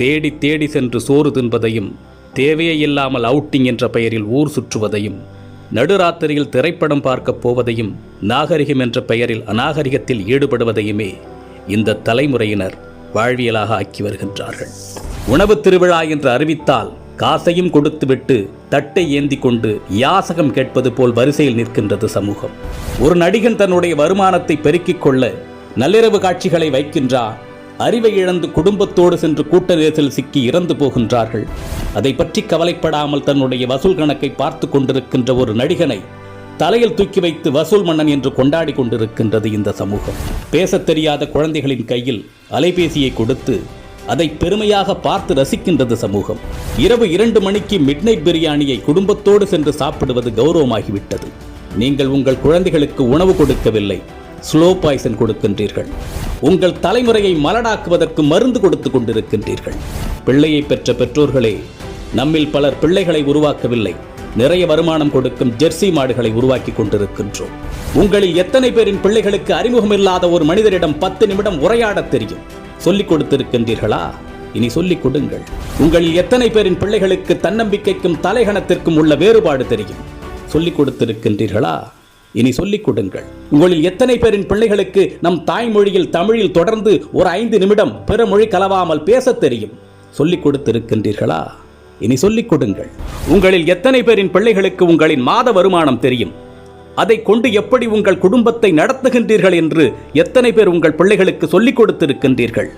தேடி தேடி சென்று சோறு தின்பதையும், தேவையே இல்லாமல் அவுட்டிங் என்ற பெயரில் ஊர் சுற்றுவதையும், நடுராத்திரியில் திரைப்படம் பார்க்கப் போவதையும், நாகரிகம் என்ற பெயரில் அநாகரிகத்தில் ஈடுபடுவதையுமே இந்த தலைமுறையினர் வாழ்வியலாக ஆக்கி வருகின்றார்கள். உணவு திருவிழா என்று அறிவித்தால் காசையும் கொடுத்துவிட்டு தட்டை ஏந்தி கொண்டு யாசகம் கேட்பது போல் வரிசையில் நிற்கின்றது சமூகம். ஒரு நடிகன் தன்னுடைய வருமானத்தை பெருக்கிக் கொள்ள நள்ளிரவு காட்சிகளை வைக்கின்றார். அறிவை இழந்து குடும்பத்தோடு சென்று கூட்ட நெரிசலில் சிக்கி இறந்து போகின்றார்கள். அதை பற்றி கவலைப்படாமல் தன்னுடைய வசூல் கணக்கை பார்த்து கொண்டிருக்கின்ற ஒரு நடிகனை தலையில் தூக்கி வைத்து வசூல் மன்னன் என்று கொண்டாடி கொண்டிருக்கின்றது இந்த சமூகம். பேசத் தெரியாத குழந்தைகளின் கையில் அலைபேசியை கொடுத்து அதை பெருமையாக பார்த்து ரசிக்கின்றது சமூகம். இரவு 2 மணிக்கு மிட்நைட் பிரியாணியை குடும்பத்தோடு சென்று சாப்பிடுவது கௌரவமாகிவிட்டது. நீங்கள் உங்கள் குழந்தைகளுக்கு உணவு கொடுக்கவில்லை, ஸ்லோ பாய்சன் கொடுக்கின்றீர்கள். உங்கள் தலைமுறையை மலடாக்குவதற்கு மருந்து கொடுத்து கொண்டிருக்கின்றீர்கள். பிள்ளையை பெற்ற பெற்றோர்களே, நம்மில் பலர் பிள்ளைகளை உருவாக்கவில்லை, நிறைய வருமானம் கொடுக்கும் ஜெர்சி மாடுகளை உருவாக்கி கொண்டிருக்கின்றோம். உங்களில் எத்தனை பேரின் பிள்ளைகளுக்கு அறிமுகமில்லாத ஒரு மனிதரிடம் 10 நிமிடம் உரையாடத் தெரியும்? சொல்லிக் கொடுத்திருக்கின்றீர்களா? இனி சொல்லிக் கொடுங்கள். உங்களில் எத்தனை பேரின் பிள்ளைகளுக்கு தன்னம்பிக்கைக்கும் தலைகணத்திற்கும் உள்ள வேறுபாடு தெரியும்? சொல்லிக் கொடுத்திருக்கின்றீர்களா? இனி சொல்லிக் கொடுங்கள். உங்களில் எத்தனை பேரின் பிள்ளைகளுக்கு நம் தாய்மொழியில் தமிழில் தொடர்ந்து ஒரு 5 நிமிடம் பிற மொழி கலவாமல் பேசத் தெரியும்? சொல்லிக் கொடுத்திருக்கின்றீர்களா? இனி சொல்லிக் கொடுங்கள். உங்களில் எத்தனை பேரின் பிள்ளைகளுக்கு உங்களின் மாத வருமானம் தெரியும்? அதை கொண்டு எப்படி உங்கள் குடும்பத்தை நடத்துகின்றீர்கள் என்று எத்தனை பேர் உங்கள் பிள்ளைகளுக்கு சொல்லிக் கொடுத்திருக்கின்றீர்கள்?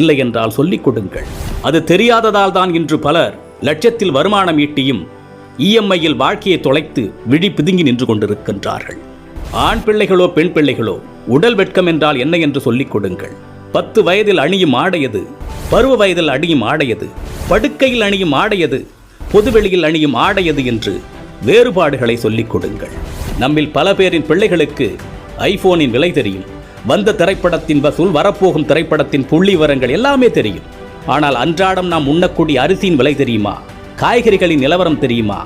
இல்லை என்றால் சொல்லிக் கொடுங்கள். அது தெரியாததால் தான் இன்று பலர் லட்சத்தில் வருமானம் ஈட்டியும் இஎம்ஐயில் வாழ்க்கையை தொலைத்து விழி பிதுங்கி நின்று கொண்டிருக்கின்றார்கள். ஆண் பிள்ளைகளோ பெண் பிள்ளைகளோ, உடல் வெட்கம் என்றால் என்ன என்று சொல்லிக் கொடுங்கள். 10 வயதில் அணியும் ஆடையது, பருவ வயதில் அணியும் ஆடையது, படுக்கையில் அணியும் ஆடையது, பொதுவெளியில் அணியும் ஆடையது என்று வேறுபாடுகளை சொல்லிக் கொடுங்கள். நம்மில் பல பேரின் பிள்ளைகளுக்கு ஐபோனின் விலை தெரியும், வந்த திரைப்படத்தின் வசூல், வரப்போகும் திரைப்படத்தின் புள்ளி விவரங்கள் எல்லாமே தெரியும். ஆனால் அன்றாடம் நாம் உண்ணக்கூடிய அரிசியின் விலை தெரியுமா? காய்கறிகளின் நிலவரம் தெரியுமா?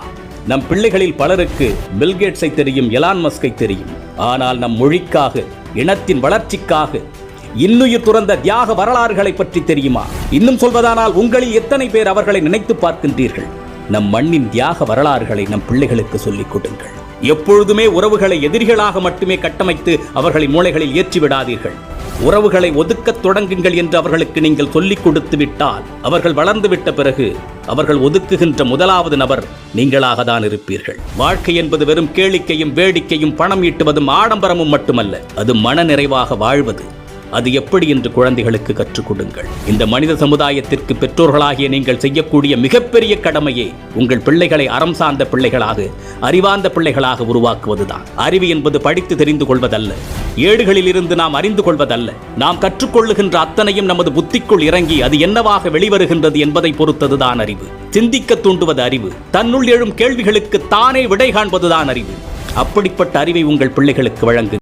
நம் பிள்ளைகளில் பலருக்கு பில்கேட்ஸை தெரியும், எலான் மஸ்கை தெரியும். ஆனால் நம் மொழிக்காக, இனத்தின் வளர்ச்சிக்காக இன்னுயிர் துறந்த தியாக வரலாறுகளை பற்றி தெரியுமா? இன்னும் சொல்வதானால் உங்களில் எத்தனை பேர் அவர்களை நினைத்து பார்க்கின்றீர்கள்? நம் மண்ணின் தியாக வரலாறுகளை நம் பிள்ளைகளுக்கு சொல்லிக் கொடுங்கள். எப்பொழுதுமே உறவுகளை எதிரிகளாக மட்டுமே கட்டமைத்து அவர்களின் மூளைகளில் ஏற்றிவிடாதீர்கள். உறவுகளை ஒதுக்கத் தொடங்குங்கள் என்று அவர்களுக்கு நீங்கள் சொல்லிக் கொடுத்து விட்டால், அவர்கள் வளர்ந்து விட்ட பிறகு அவர்கள் ஒதுக்குகின்ற முதலாவது நபர் நீங்களாக தான் இருப்பீர்கள். வாழ்க்கை என்பது வெறும் கேளிக்கையும் வேடிக்கையும் பணம் ஈட்டுவதும் ஆடம்பரமும் மட்டுமல்ல, அது மன நிறைவாக வாழ்வது. அது எப்படி என்று குழந்தைகளுக்கு கற்றுக் கொடுங்கள். இந்த மனித சமுதாயத்திற்கு பெற்றோர்களாகிய நீங்கள் செய்யக்கூடிய மிகப்பெரிய கடமையே உங்கள் பிள்ளைகளை அறம் சார்ந்த பிள்ளைகளாக, அறிவார்ந்த பிள்ளைகளாக உருவாக்குவதுதான். அறிவு என்பது படித்து தெரிந்து கொள்வதல்ல, ஏடுகளில் இருந்து நாம் அறிந்து கொள்வதல்ல. நாம் கற்றுக்கொள்ளுகின்ற அத்தனையும் நமது புத்திக்குள் இறங்கி அது என்னவாக வெளிவருகின்றது என்பதை பொறுத்ததுதான் அறிவு. சிந்திக்க தூண்டுவது அறிவு. தன்னுள் எழும் கேள்விகளுக்கு தானே விடை காண்பதுதான் அறிவு. அப்படிப்பட்ட அறிவை உங்கள் பிள்ளைகளுக்கு வழங்கு.